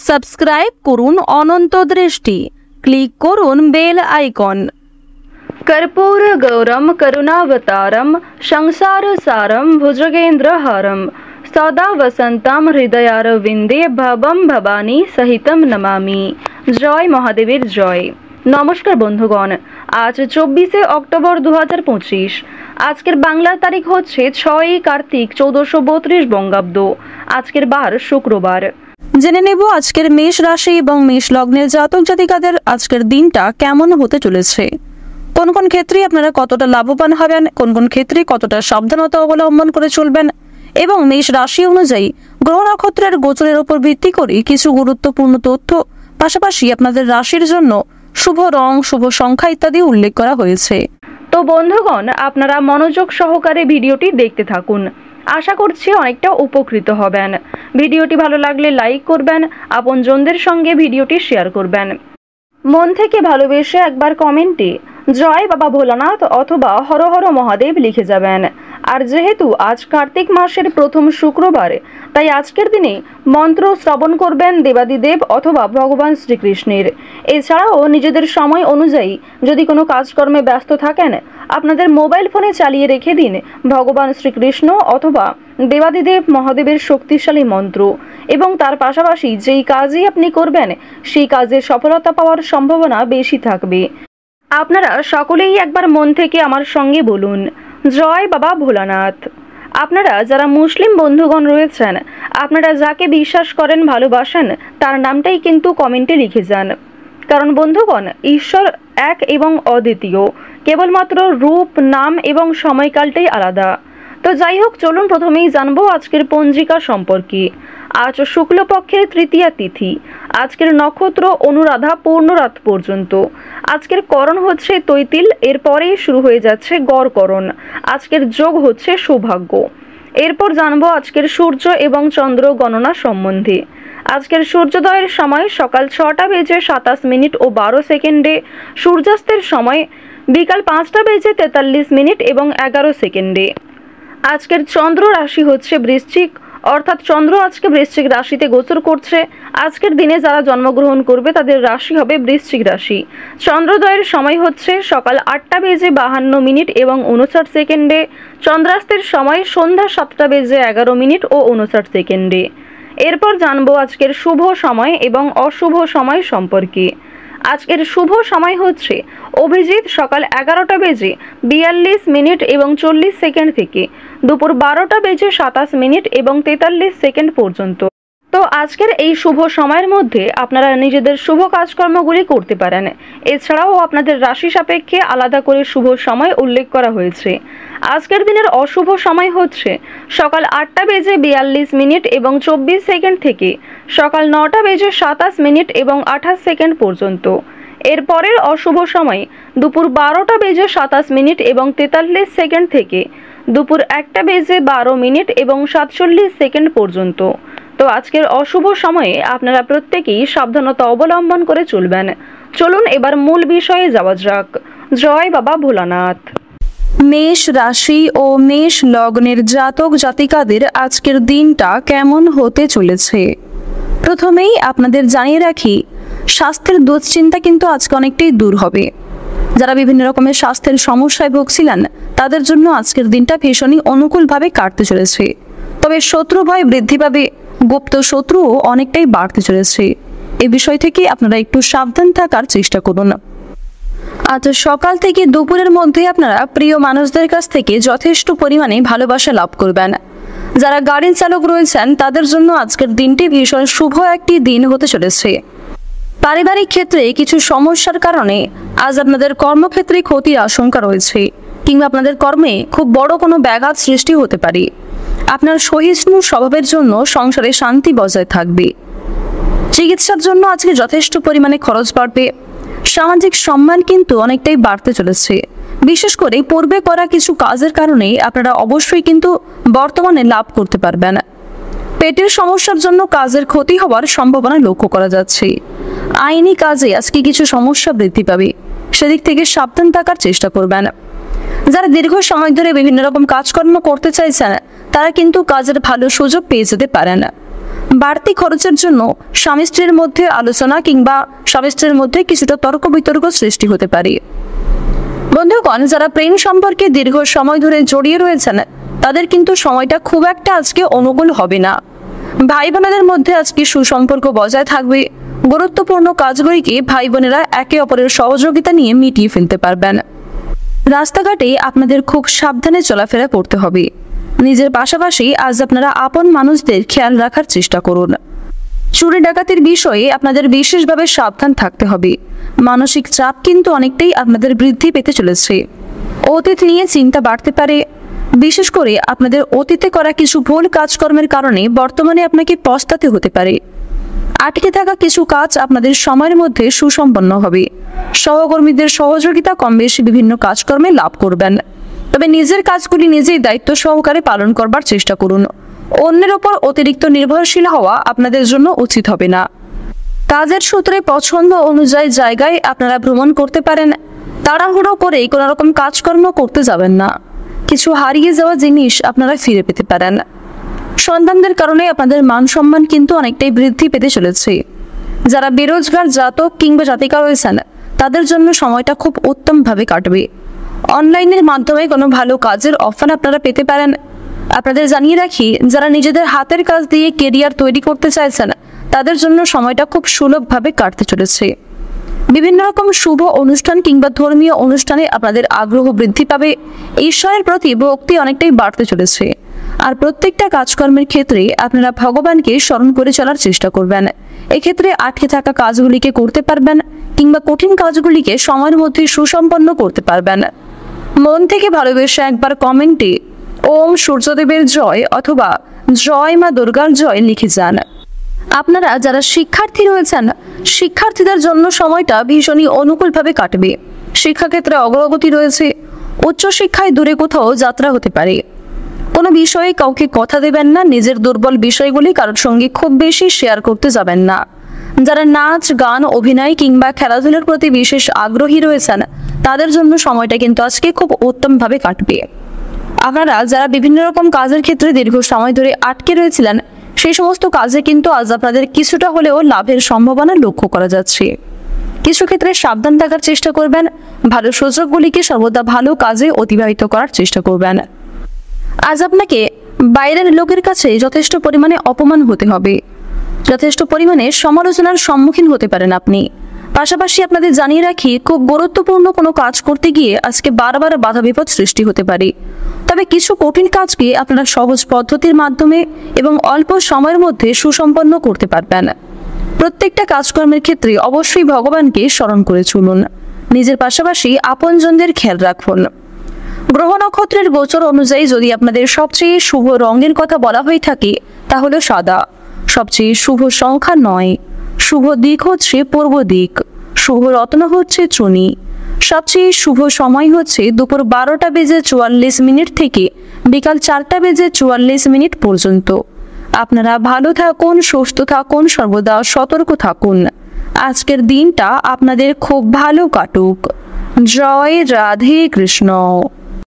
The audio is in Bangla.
সাবস্ক্রাইব করুন অনন্ত দৃষ্টি, ক্লিক করুন বেল আইকন। कर्पूर गौरम करुणावतारम संसार सारम भुजगेंद्रहारम सदा वसंतम हृदयारविंदे भवम भवानी सहितम नमामि। जय महादेवेर जय। नमस्कार बंधुगण, आज 24 अक्टोबर 2025। आजकेर बांगलार तारीख होच्छे 6 कार्तिक 1432 बंगाब्द। आजकेर बार शुक्रबार। জেনে নেব আজকের মেষ রাশি এবং মেষ লগ্নের জাতক জাতিকাদের আজকের দিনটা কেমন হতে চলেছে, কোন কোন ক্ষেত্রে আপনারা কতটা লাভবান হবেন, কোন কোন ক্ষেত্রে কতটা সাবধানতা অবলম্বন করে চলবেন এবং মেষ রাশি অনুযায়ী গ্রহ নক্ষত্রের গোচরের উপর ভিত্তি করে কিছু গুরুত্বপূর্ণ তথ্য, পাশাপাশি আপনাদের রাশির জন্য শুভ রং, শুভ সংখ্যা ইত্যাদি উল্লেখ করা হয়েছে। তো বন্ধুগণ, আপনারা মনোযোগ সহকারে ভিডিওটি দেখতে থাকুন। আশা করছি অনেকটা উপকৃত হবেন। ভিডিওটি ভালো লাগলে লাইক করবেন, আপনজনদের সঙ্গে ভিডিওটি শেয়ার করবেন। মন থেকে ভালোবেসে একবার কমেন্টে জয় বাবা ভোলানাথ অথবা হর হর মহাদেব লিখে যাবেন। আর যেহেতু আজ কার্তিক মাসের প্রথম শুক্রবার, তাই আজকের দিনে মন্ত্র শ্রবণ করবেন দেবাদিদেব অথবা ভগবান শ্রীকৃষ্ণের। এছাড়াও নিজেদের সময় অনুযায়ী যদি কোনো কাজকর্মে ব্যস্ত থাকেন, আপনাদের মোবাইল ফোনে চালিয়ে রেখে দিন ভগবান শ্রীকৃষ্ণ অথবা দেবাদিদেব মহাদেবের শক্তিশালী মন্ত্র, এবং তার পাশাপাশি যেই কাজই আপনি করবেন সেই কাজে সফলতা পাওয়ার সম্ভাবনা বেশি থাকবে। আপনারা সকলেই একবার মন থেকে আমার সঙ্গে বলুন জয় বাবা ভোলানাথ। আপনারা যারা মুসলিম বন্ধুগণ রয়েছেন, আপনারা যাকে বিশ্বাস করেন, ভালোবাসেন, তার নামটাই কিন্তু কমেন্টে লিখে যান। কারণ বন্ধুগণ, ঈশ্বর এক এবং অদ্বিতীয়, কেবলমাত্র রূপ, নাম এবং সময়কালটাই আলাদা। তো যাই হোক, চলুন প্রথমেই জানবো আজকের পঞ্জিকা সম্পর্কে। আজ শুক্লপক্ষের তৃতীয়া তিথি। আজকের নক্ষত্র অনুরাধা পূর্ণরাত পর্যন্ত। আজকের করণ হচ্ছে তৈতিল, এরপরেই শুরু হয়ে যাচ্ছে গড়করণ। আজকের যোগ হচ্ছে সৌভাগ্য। এরপর জানবো আজকের সূর্য এবং চন্দ্র গণনা সম্বন্ধে। আজকের সূর্যোদয়ের সময় সকাল 6:27 ও 12 সেকেন্ডে, সূর্যাস্তের সময় বিকাল 5:43 এবং 11 সেকেন্ডে। আজকের চন্দ্র রাশি হচ্ছে বৃশ্চিক, অর্থাৎ চন্দ্র আজকে বৃশ্চিক রাশিতে গোচর করছে। আজকের দিনে যারা জন্মগ্রহণ করবে তাদের রাশি হবে বৃশ্চিক রাশি। চন্দ্রোদয়ের সময় হচ্ছে সকাল 8:52 এবং 59 সেকেন্ডে। চন্দ্রাস্তের সময় সন্ধ্যা 7:11 ও 59 সেকেন্ডে। এরপর জানবো আজকের শুভ সময় এবং অশুভ সময় সম্পর্কে। আজকের শুভ সময় হচ্ছে অভিজিৎ সকাল 11:42 এবং 40 সেকেন্ড থেকে দুপুর 12:27 এবং 43 সেকেন্ড পর্যন্ত। তো আজকের এই শুভ সময়ের মধ্যে আপনারা নিজেদের শুভ কাজকর্মগুলি করতে পারেন। এছাড়াও আপনাদের রাশি সাপেক্ষে আলাদা করে শুভ সময় উল্লেখ করা হয়েছে। আজকের দিনের অশুভ সময় হচ্ছে সকাল 8:42 এবং 24 সেকেন্ড থেকে সকাল 9:27 এবং 28 সেকেন্ড পর্যন্ত। এরপরের অশুভ সময় দুপুর 12:27 এবং 43 সেকেন্ড থেকে দুপুর 1:12 এবং 47 সেকেন্ড পর্যন্ত। তো আজকের অশুভ সময়ে আপনারা প্রত্যেকেই সাবধানতা অবলম্বন করে চলবেন। চলুন এবার মূল বিষয়ে যাওয়া যাক। জয় বাবা ভোলানাথ। মেষ রাশি ও মেষ লগ্নের জাতক জাতিকাদের আজকের দিনটা কেমন হতে চলেছে। প্রথমেই আপনাদের জানিয়ে রাখি, স্বাস্থ্যের দুশ্চিন্তা কিন্তু আজকে অনেকটাই দূর হবে। যারা বিভিন্ন রকমের স্বাস্থ্যের সমস্যায় ভুগছিলেন, তাদের জন্য আজকের দিনটা ভীষণই অনুকূলভাবে কাটতে চলেছে। তবে শত্রু ভয় বৃদ্ধি পাবে, গুপ্ত শত্রুও অনেকটাই বাড়তে চলেছে। এই বিষয় থেকে আপনারা একটু সাবধান থাকার চেষ্টা করুন। আজ সকাল থেকে দুপুরের মধ্যে আপনারা প্রিয় মানুষদের কাছ থেকে যথেষ্ট পরিমাণে ভালোবাসা লাভ করবেন। যারা গাড়ি চালক রয়েছেন, তাদের জন্য আজকের দিনটি ভীষণ শুভ একটি দিন হতে চলেছে। পারিবারিক ক্ষেত্রে কিছু সমস্যার কারণে আজ আপনাদের কর্মক্ষেত্রে ক্ষতির আশঙ্কা রয়েছে, কিংবা আপনাদের কর্মে খুব বড় কোনো ব্যাঘাত সৃষ্টি হতে পারে। আপনার সহিষ্ণু স্বভাবের জন্য সংসারে শান্তি বজায় থাকবে। চিকিৎসার জন্য আজকে যথেষ্ট পরিমাণে খরচ বাড়বে। সামাজিক সম্মান কিন্তু অনেকটাই বাড়তে চলেছে। বিশেষ করে পূর্বে করা কিছু কাজের কারণে আপনারা অবশ্যই কিন্তু বর্তমানে লাভ করতে পারবেন। পেটের সমস্যার জন্য কাজের ক্ষতি হওয়ার সম্ভাবনা লক্ষ্য করা যাচ্ছে। আইনি কাজে আজকে কিছু সমস্যা বৃদ্ধি পাবে, সেদিক থেকে সাবধান থাকার চেষ্টা করবেন। যারা দীর্ঘ সময় ধরে বিভিন্ন রকম কাজকর্ম করতে চাইছেন, তারা কিন্তু কাজের ভালো সুযোগ পেয়ে যেতে পারেন। বাড়তি খরচের জন্য স্বামী স্ত্রীর মধ্যে আলোচনা কিংবা স্বামী স্ত্রীর মধ্যে কিছুটা তর্ক বিতর্ক সৃষ্টি হতে পারে। বন্ধুগণ, যারা প্রেম সম্পর্কে দীর্ঘ সময় ধরে জড়িয়ে রয়েছেন তাদের কিন্তু সময়টা খুব একটা আজকে অনুকূল হবে না। ভাই বোনেদের মধ্যে আজকে সুসম্পর্ক বজায় থাকবে। গুরুত্বপূর্ণ কাজগুলিকে ভাই বোনেরা একে অপরের সহযোগিতা নিয়ে মিটিয়ে ফেলতে পারবেন। রাস্তাঘাটে আপনাদের খুব সাবধানে চলাফেরা করতে হবে। নিজের পাশাপাশি আজ আপনারা আপন মানুষদের খেয়াল রাখার চেষ্টা করুন। চুরি ডাকাতির বিষয়ে আপনাদের বিশেষভাবে সাবধান থাকতে হবে। মানসিক চাপ কিন্তু অনেকটাই আপনাদের বৃদ্ধি পেতে চলেছে। অতীত নিয়ে চিন্তা বাড়তে পারে। বিশেষ করে আপনাদের অতীতে করা কিছু ভুল কাজকর্মের কারণে বর্তমানে আপনাকে পস্তাতে হতে পারে। আটকে থাকা কিছু কাজ আপনাদের সময়ের মধ্যে সুসম্পন্ন হবে। সহকর্মীদের সহযোগিতা কম বেশি বিভিন্ন কাজকর্মে লাভ করবেন। তবে নিজের কাজগুলি নিজেই দায়িত্ব সহকারে পালন করবার চেষ্টা করুন। অন্যের ওপর অতিরিক্ত নির্ভরশীল হওয়া আপনাদের জন্য উচিত হবে না। কাজের সূত্রে পছন্দ অনুযায়ী জায়গায় আপনারা ভ্রমণ করতে পারেন। তাড়াহুড়ো করে কোনো রকম কাজকর্ম করতে যাবেন না। কিছু হারিয়ে যাওয়া জিনিস আপনারা ফিরে পেতে পারেন। সন্তানদের কারণে আপনাদের মান সম্মান কিন্তু অনেকটাই বৃদ্ধি পেতে চলেছে। যারা বেরোজগার জাতক কিংবা জাতিকা রয়েছেন তাদের জন্য সময়টা খুব উত্তমভাবে কাটবে। অনলাইনের মাধ্যমে কোনো ভালো কাজের অফার আপনারা পেতে পারেন। আপনাদের জানিয়ে রাখি, যারা নিজেদের হাতের কাজ দিয়ে কেরিয়ার তৈরি করতে চাইছেন তাদের জন্য সময়টা খুব সুলভভাবে কাটতে চলেছে। বিভিন্ন রকম শুভ অনুষ্ঠান কিংবা ধর্মীয় অনুষ্ঠানে আপনাদের আগ্রহ বৃদ্ধি পাবে। ঈশ্বরের প্রতি ভক্তি অনেকটাই বাড়তে চলেছে। আর প্রত্যেকটা কাজকর্মের ক্ষেত্রে আপনারা ভগবানকে স্মরণ করে চলার চেষ্টা করবেন। এক্ষেত্রে আটকে থাকা কাজগুলিকে করতে পারবেন কিংবা কঠিন কাজগুলিকে সময়ের মধ্যে সুসম্পন্ন করতে পারবেন। মন থেকে ভালোবেসে একবার কমেন্টে ওম সূর্যদেবের জয় অথবা জয় মা দুর্গার জয় লিখে যান। আপনারা যারা শিক্ষার্থী রয়েছেন শিক্ষার্থীদের জন্য সময়টা ভীষণই অনুকূলভাবে কাটবে। শিক্ষাক্ষেত্রে অগ্রগতি রয়েছে। উচ্চশিক্ষায় দূরে কোথাও যাত্রা হতে পারে। কোনো বিষয়ে কাউকে কথা দেবেন না। নিজের দুর্বল বিষয়গুলি কারোর সঙ্গে খুব বেশি শেয়ার করতে যাবেন না। যারা নাচ গান অভিনয় কিংবা খেলাধুলার প্রতি বিশেষ আগ্রহী রয়েছেন তাদের জন্য সময়টা কিন্তু আজকে খুব উত্তমভাবে কাটবে। আপনারা যারা বিভিন্ন রকম কাজের ক্ষেত্রে দীর্ঘ সময় ধরে আটকে রয়েছিলেন সেই সমস্ত কাজে কিন্তু আজ আপনাদের কিছুটা হলেও লাভের সম্ভাবনা লক্ষ্য করা যাচ্ছে। কিছু ক্ষেত্রে সাবধান থাকার চেষ্টা করবেন। ভালো সুযোগগুলিকে সর্বদা ভালো কাজে অতিবাহিত করার চেষ্টা করবেন। আজ আপনাকে বাইরের লোকের কাছে যথেষ্ট পরিমাণে অপমান হতে হবে। যথেষ্ট পরিমাণে সমালোচনার সম্মুখীন হতে পারেন আপনি। পাশাপাশি আপনাদের জানিয়ে রাখি, খুব গুরুত্বপূর্ণ কোনো কাজ করতে গিয়ে আজকে বারবার বাধা বিপদ সৃষ্টি হতে পারে। তবে কিছু কঠিন কাজকে আপনারা সহজ পদ্ধতির মাধ্যমে এবং অল্প সময়ের মধ্যে সুসম্পন্ন করতে পারবেন। প্রত্যেকটা কাজকর্মের ক্ষেত্রে অবশ্যই ভগবানকে স্মরণ করে চলুন। নিজের পাশাপাশি আপনজনদের খেয়াল রাখুন। গ্রহ নক্ষত্রের গোচর অনুযায়ী যদি আপনাদের সবচেয়ে শুভ রঙের কথা বলা হয়ে থাকে তা হলো সাদা। সবচেয়ে শুভ সংখ্যা 9। শুভ দিক হচ্ছে পূর্ব দিক। শুভ রত্ন হচ্ছে চুনি। সবচেয়ে শুভ সময় হচ্ছে দুপুর 12:44 থেকে বিকাল 4:44 পর্যন্ত। আপনারা ভালো থাকুন, সুস্থ থাকুন, সর্বদা সতর্ক থাকুন। আজকের দিনটা আপনাদের খুব ভালো কাটুক। জয় রাধে কৃষ্ণ।